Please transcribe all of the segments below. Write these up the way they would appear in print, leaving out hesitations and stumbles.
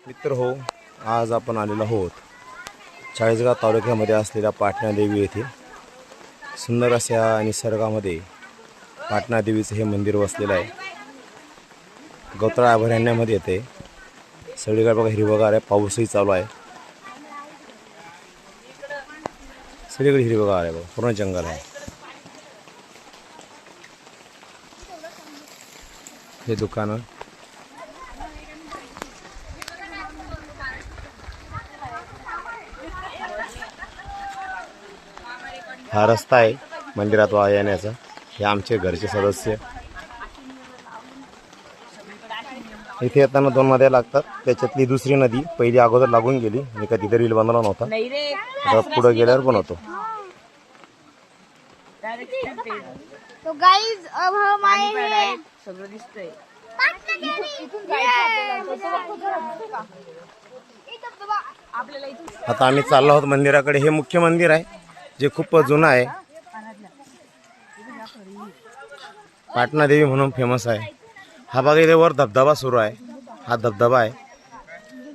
मित्र हो, आज आपण आलेलो आहोत चाळीसगाव तालुक्यामध्ये असलेल्या पाटणा देवी येथे. सुंदर अशा निसर्गामध्ये पाटणा देवीचं हे मंदिर वसलेलं आहे. गवताळा अभयारण्यामध्ये येते. सगळीकडे बघा हिरवगार आहे, पाऊसही चालू आहे. सगळीकडे हिरवगार आहे बघा, पूर्ण जंगल आहे. हे दुकानं हा रस्ता आहे मंदिरात येण्याचा. हे आमचे घरचे सदस्य. इथे येताना 2 नद्या लागतात. त्याच्यातली दुसरी नदी पहिली अगोदर लागून गेली आणि का तिथे रील बनवला नव्हता. आता पुढे गेल्यावर बनवतो. तो गाइस अब हम आए हैं सगळं दिसतंय. आता आम्ही चाललो आहोत मंदिराकडे. हे मुख्य मंदिर आहे जे खूप जुनं आहे. पाटणा देवी म्हणून फेमस आहे. हा बघा इथे वर धबधबा सुरू आहे. हा धबधबा आहे.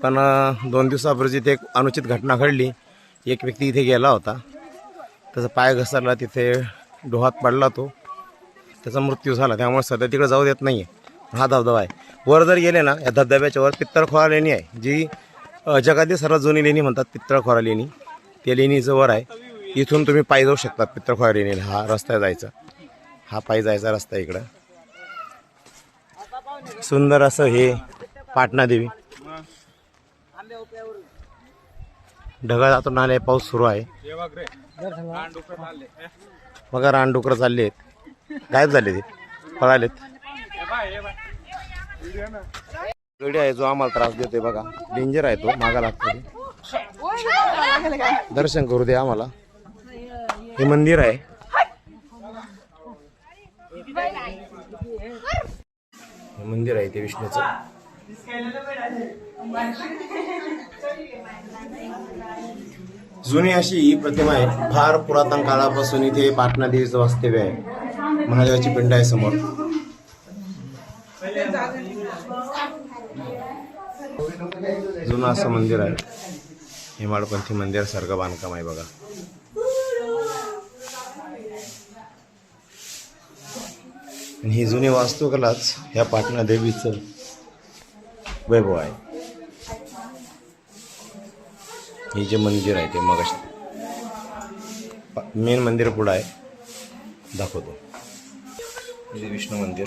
पण 2 दिवसापूर्वी तिथे एक अनुचित घटना घडली. एक व्यक्ती इथे गेला होता. त्याचा पाय घसरला, तिथे डोहात पडला, तो त्याचा मृत्यू झाला. त्यामुळे सध्या तिकडे जाऊ देत नाही आहे. हा धबधबा आहे. वर जर गेले ना, या धबधब्याच्या वर पित्तळखोरा लेणी आहे, जी जगातील सर्वात जुनी लेणी म्हणतात पित्तळखोरा लेणी. त्या लेणीचं वर आहे. इथून तुम्ही पायी जाऊ शकता पित्तळखोरा लेणीला. हा रस्ता जायचा, हा पायी जायचा रस्ता इकडं. सुंदर असं हे पाटणा देवी. ढगाळातून आले, पाऊस सुरू आहे. बघा रानडुकरं चालले आहेत, गायब झाले, ते पळालेत. गडी आहे जो आम्हाला त्रास देतोय बघा, डेंजर आहे तो, मागा लागतो. दर्शन करू दे आम्हाला. हे मंदिर आहे. हे मंदिर आहे ते विष्णूचं. जुनी अशी ही प्रतिमा आहे. फार पुरातन काळापासून इथे पाटणा देवीचं वास्तव्य आहे. महादेवाची पिंड आहे समोर. जुनं असं मंदिर आहे. हेमाडपंथी मंदिर सारखं बांधकाम आहे बघा. आणि ही जुनी वास्तुकलाच ह्या पाटणा देवीचं वैभव आहे. हे जे मंदिर आहे ते मग मेन मंदिर पुढं आहे, दाखवतो. हे विष्णू मंदिर.